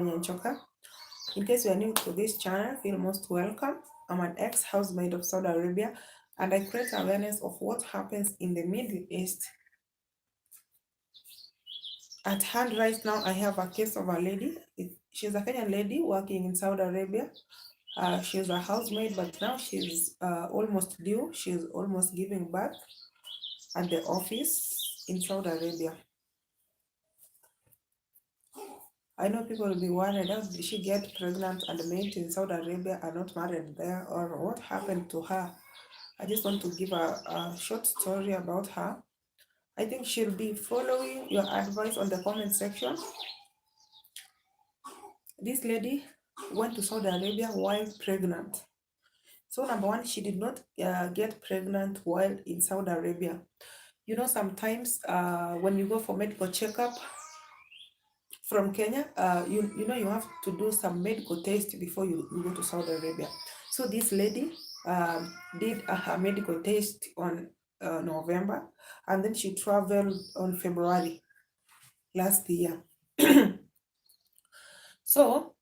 Mumdebranyanchoka. In case you are new to this channel, feel most welcome. I'm an ex-housemaid of Saudi Arabia, and I create awareness of what happens in the Middle East. At hand right now, I have a case of a lady. She's a Kenyan lady working in Saudi Arabia. She's a housemaid, but now she's almost due. She's almost giving birth at the office in Saudi Arabia. I know people will be worried, how did she get pregnant and maids in Saudi Arabia are not married there, or what happened to her? I just want to give a short story about her. I think she'll be following your advice on the comment section. This lady went to Saudi Arabia while pregnant. So number one, she did not get pregnant while in Saudi Arabia. You know, sometimes when you go for medical checkup from Kenya, you know you have to do some medical test before you go to Saudi Arabia. So this lady did her medical test on November, and then she traveled on February last year. So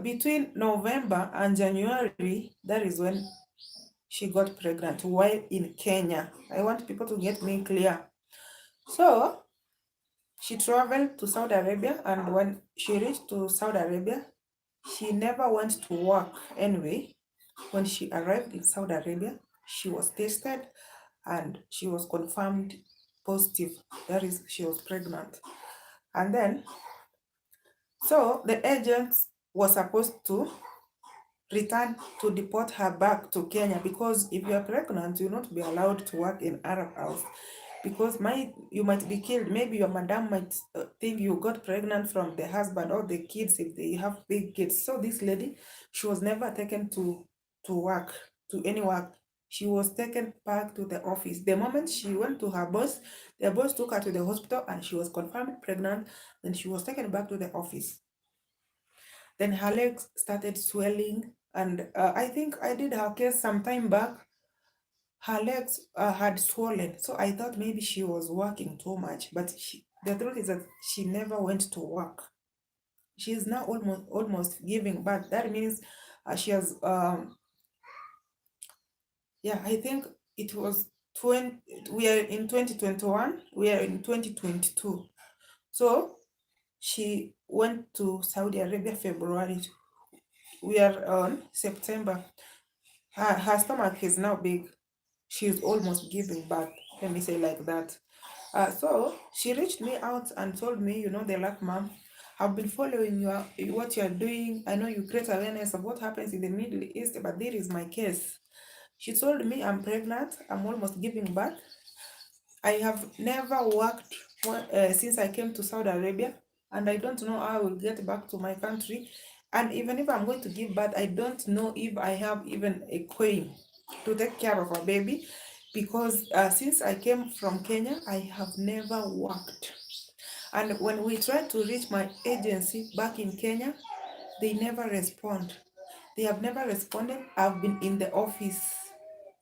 between November and January, that is when she got pregnant while in Kenya. I want people to get me clear. So she traveled to Saudi Arabia, and when she reached to Saudi Arabia, she never went to work anyway. When she arrived in Saudi Arabia, she was tested and she was confirmed positive. That is, she was pregnant. And then, so the agents were supposed to return to deport her back to Kenya, because if you are pregnant, you'll not be allowed to work in Arab house, because you might be killed. Maybe your madam might think you got pregnant from the husband or the kids if they have big kids. So this lady, she was never taken to work, to any work. She was taken back to the office. The moment she went to her boss, the boss took her to the hospital and she was confirmed pregnant. Then she was taken back to the office. Then her legs started swelling, and I think I did her case some time back. Her legs had swollen, so I thought maybe she was working too much, but the truth is that she never went to work. She is now almost giving birth. That means she has yeah, I think it was 20. We are in 2021. We are in 2022. So she went to Saudi Arabia February. We are on September. Her stomach is now big. She's almost giving birth. Let me say like that. So she reached me out and told me, you know, the luck mom, I've been following what you are doing. I know you create awareness of what happens in the Middle East, but this is my case. She told me I'm pregnant. I'm almost giving birth. I have never worked since I came to Saudi Arabia, and I don't know how I will get back to my country. And even if I'm going to give birth, I don't know if I have even a queen to take care of a baby, because since I came from Kenya, I have never worked. And when we try to reach my agency back in Kenya, they never respond. They have never responded. I've been in the office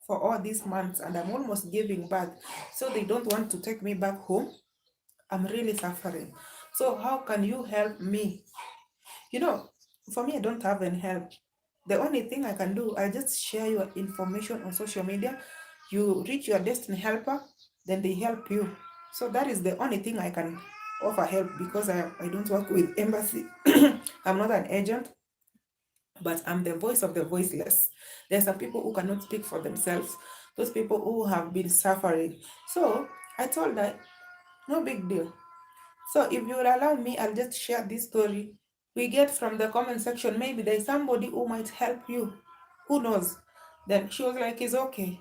for all these months and I'm almost giving birth. So they don't want to take me back home. I'm really suffering. So how can you help me? You know, for me, I don't have any help. The only thing I can do, I just share your information on social media. You reach your destined helper, then they help you. So that is the only thing I can offer help, because I don't work with embassy. I'm not an agent, but I'm the voice of the voiceless. There are some people who cannot speak for themselves, those people who have been suffering. So I told her, no big deal. So if you will allow me, I'll just share this story we get from the comment section. Maybe there's somebody who might help you. Who knows? Then she was like, it's okay.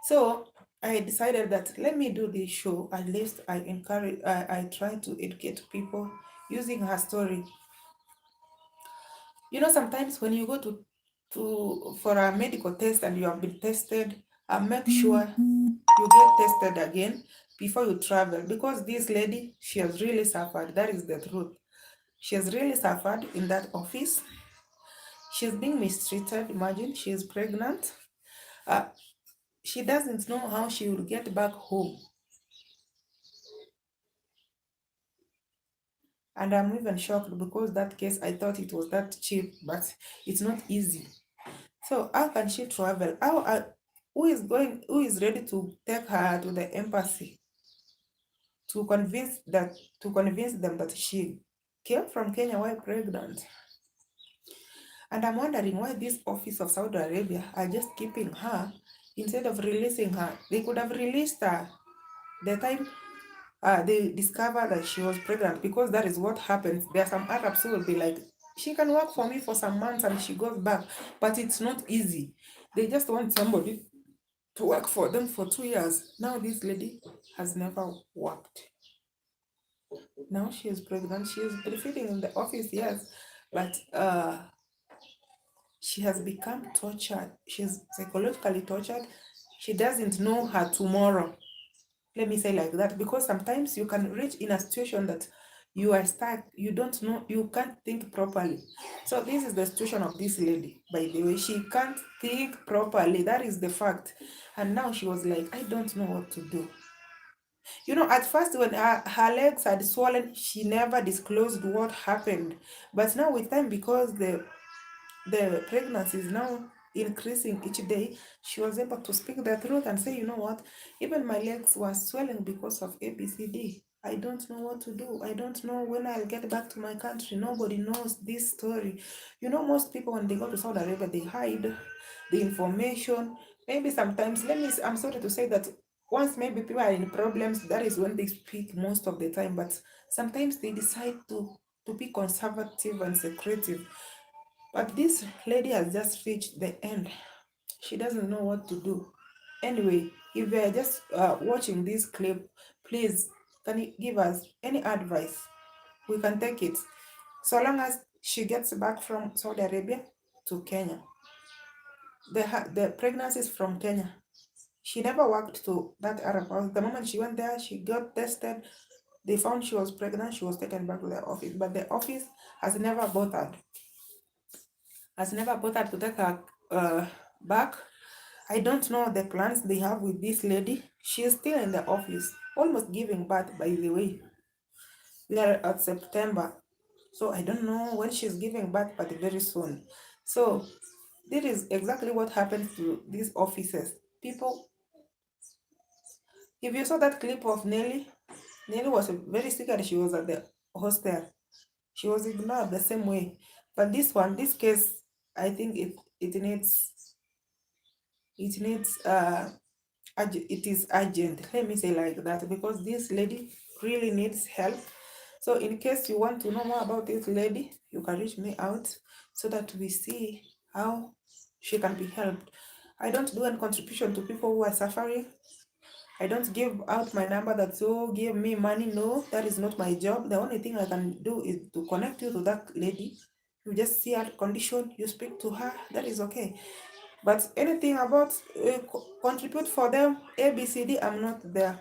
So I decided that let me do this show. At least I try to educate people using her story. You know, sometimes when you go for a medical test and you have been tested, make sure you get tested again before you travel, because this lady, she has really suffered. That is the truth. She has really suffered in that office. She's being mistreated. Imagine, she is pregnant. She doesn't know how she will get back home. And I'm even shocked because that case, I thought it was that cheap, but it's not easy. So how can she travel? Who is ready to take her to the embassy to convince them that she came from Kenya while pregnant? And I'm wondering why this office of Saudi Arabia are just keeping her instead of releasing her. They could have released her the time they discovered that she was pregnant, because that is what happens. There are some Arabs who will be like, she can work for me for some months and she goes back, but it's not easy. They just want somebody to work for them for 2 years. Now this lady has never worked. Now she is pregnant. She is breastfeeding in the office, yes, but she has become tortured. She's psychologically tortured. She doesn't know her tomorrow. Let me say like that, because sometimes you can reach in a situation that you are stuck, you don't know, you can't think properly. So this is the situation of this lady, by the way. She can't think properly, that is the fact. And now she was like, I don't know what to do. You know, at first when her legs had swollen, she never disclosed what happened. But now with time, because the pregnancy is now increasing each day, she was able to speak the truth and say, you know what, even my legs were swelling because of ABCD. I don't know what to do. I don't know when I'll get back to my country. Nobody knows this story. You know, most people, when they go to Saudi Arabia, they hide the information. Maybe sometimes, I'm sorry to say that once maybe people are in problems, that is when they speak most of the time. But sometimes they decide to be conservative and secretive. But this lady has just reached the end. She doesn't know what to do. Anyway, if you are just watching this clip, please, can you give us any advice? We can take it. So long as she gets back from Saudi Arabia to Kenya. The pregnancy is from Kenya. She never worked to that Arab house. The moment she went there, she got tested. They found she was pregnant. She was taken back to the office. But the office has never bothered to take her back. I don't know the plans they have with this lady. She is still in the office, almost giving birth, by the way. We are at September, so I don't know when she's giving birth, but very soon. So this is exactly what happens to these offices. People, if you saw that clip of Nelly was very sick and she was at the hostel. She was ignored the same way. But this case, I think it needs it is urgent, let me say like that, because this lady really needs help. So in case you want to know more about this lady, you can reach me out so that we see how she can be helped. I don't do any contribution to people who are suffering. I don't give out my number that, so give me money. No, that is not my job. The only thing I can do is to connect you to that lady. You just see her condition, you speak to her, that is okay. But anything about contribute for them, ABCD, I'm not there.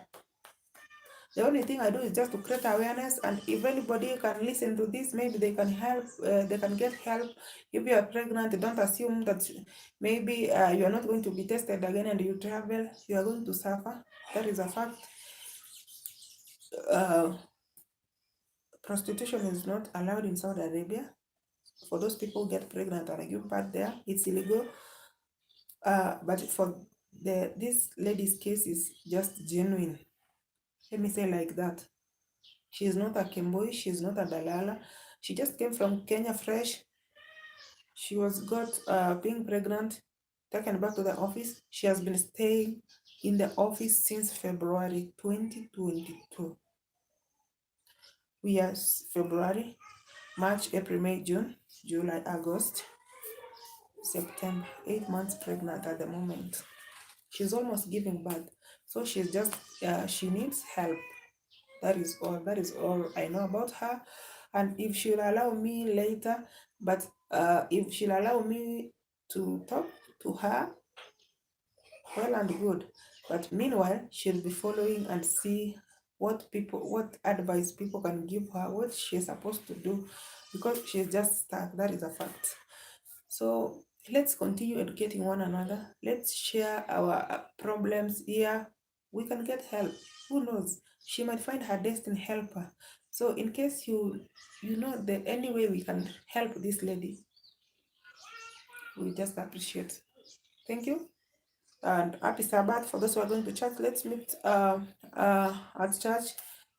The only thing I do is just to create awareness, and if anybody can listen to this, maybe they can help, they can get help. If you are pregnant, don't assume that maybe you are not going to be tested again and you travel, you are going to suffer. That is a fact. Prostitution is not allowed in Saudi Arabia. For those people who get pregnant and give birth there, it's illegal. But for this lady's case is just genuine. Let me say like that. She is not a Kemboi, she is not a Dalala. She just came from Kenya fresh. She was being pregnant, taken back to the office. She has been staying in the office since February 2022. We are February, March, April, May, June, July, August, September. 8 months pregnant at the moment. She's almost giving birth. So she's just, she needs help. That is all I know about her. And if she'll allow me later, but if she'll allow me to talk to her, well and good. But meanwhile, she'll be following and see what advice people can give her, what she's supposed to do, because she's just stuck. That is a fact. So let's continue educating one another. Let's share our problems here. We can get help. Who knows? She might find her destined helper. So in case you know the any way we can help this lady, we just appreciate. Thank you and happy Sabbath for those who are going to church. Let's meet at church.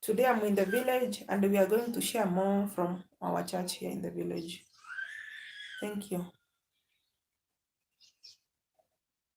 Today I'm in the village and we are going to share more from our church here in the village. Thank you.